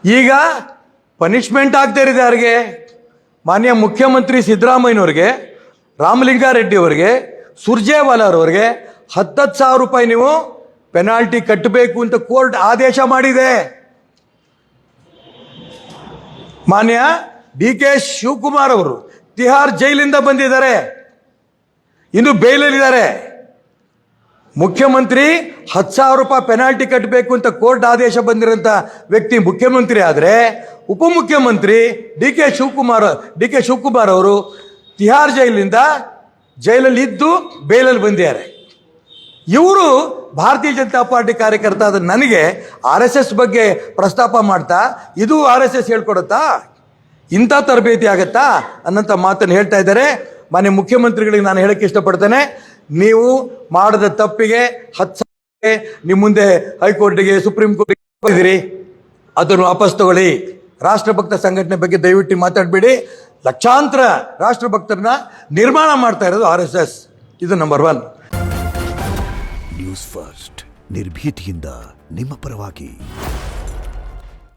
ಈಗ ಪನಿಷ್ಮೆಂಟ್ ಆಗ್ತಾ ಇದೆ ಯಾರಿಗೆ? ಮಾನ್ಯ ಮುಖ್ಯಮಂತ್ರಿ ಸಿದ್ದರಾಮಯ್ಯನವ್ರಿಗೆ, ರಾಮಲಿಂಗಾರೆಡ್ಡಿ ಅವರಿಗೆ, ಸುರ್ಜೇವಾಲಾ ಅವರಿಗೆ 10,000 ರೂಪಾಯಿ ನೀವು ಪೆನಾಲ್ಟಿ ಕಟ್ಟಬೇಕು ಅಂತ ಕೋರ್ಟ್ ಆದೇಶ ಮಾಡಿದೆ. ಮಾನ್ಯ ಡಿ.ಕೆ. ಶಿವಕುಮಾರ್ ಅವರು ತಿಹಾರ್ ಜೈಲಿಂದ ಬಂದಿದ್ದಾರೆ, ಇನ್ನು ಬೇಲಲ್ಲಿದ್ದಾರೆ. ಮುಖ್ಯಮಂತ್ರಿ 10,000 ರೂಪಾಯಿ ಪೆನಾಲ್ಟಿ ಕಟ್ಟಬೇಕು ಅಂತ ಕೋರ್ಟ್ ಆದೇಶ ಬಂದಿರೋಂಥ ವ್ಯಕ್ತಿ ಮುಖ್ಯಮಂತ್ರಿ ಆದರೆ, ಉಪಮುಖ್ಯಮಂತ್ರಿ ಡಿ ಕೆ ಶಿವಕುಮಾರ್ ಅವರು ತಿಹಾರ್ ಜೈಲಲ್ಲಿ ಇದ್ದು ಬೇಲಲ್ಲಿ ಬಂದಿದ್ದಾರೆ. ಇವರು ಭಾರತೀಯ ಜನತಾ ಪಾರ್ಟಿ ಕಾರ್ಯಕರ್ತ ಆದ ನನಗೆ RSS ಬಗ್ಗೆ ಪ್ರಸ್ತಾಪ ಮಾಡ್ತಾ ಇದು RSS ಹೇಳ್ಕೊಡುತ್ತಾ, ಇಂಥ ತರಬೇತಿ ಆಗತ್ತಾ ಅನ್ನೋಂಥ ಮಾತನ್ನು ಹೇಳ್ತಾ ಇದ್ದಾರೆ. ಮಾನ್ಯ ಮುಖ್ಯಮಂತ್ರಿಗಳಿಗೆ ನಾನು ಹೇಳಕ್ಕೆ ಇಷ್ಟಪಡ್ತೇನೆ, ನೀವು ಮಾಡಿದ ತಪ್ಪಿಗೆ 10,000 ನಿಮ್ಮ ಮುಂದೆ ಹೈಕೋರ್ಟಿಗೆ, ಸುಪ್ರೀಂ ಕೋರ್ಟ್ಗೆ ಹೋಗಿದ್ದೀರಿ, ಅದನ್ನು ವಾಪಸ್ ತಗೊಳ್ಳಿ. ರಾಷ್ಟ್ರಭಕ್ತ ಸಂಘಟನೆ ಬಗ್ಗೆ ದಯವಿಟ್ಟು ಮಾತಾಡಬೇಡಿ. ಲಕ್ಷಾಂತರ ರಾಷ್ಟ್ರಭಕ್ತರನ್ನ ನಿರ್ಮಾಣ ಮಾಡ್ತಾ ಇರೋದು RSS. ಇದು ನಂಬರ್ 1. ನ್ಯೂಸ್ ಫಸ್ಟ್, ನಿರ್ಭೀತಿಯಿಂದ ನಿಮ್ಮ ಪರವಾಗಿ.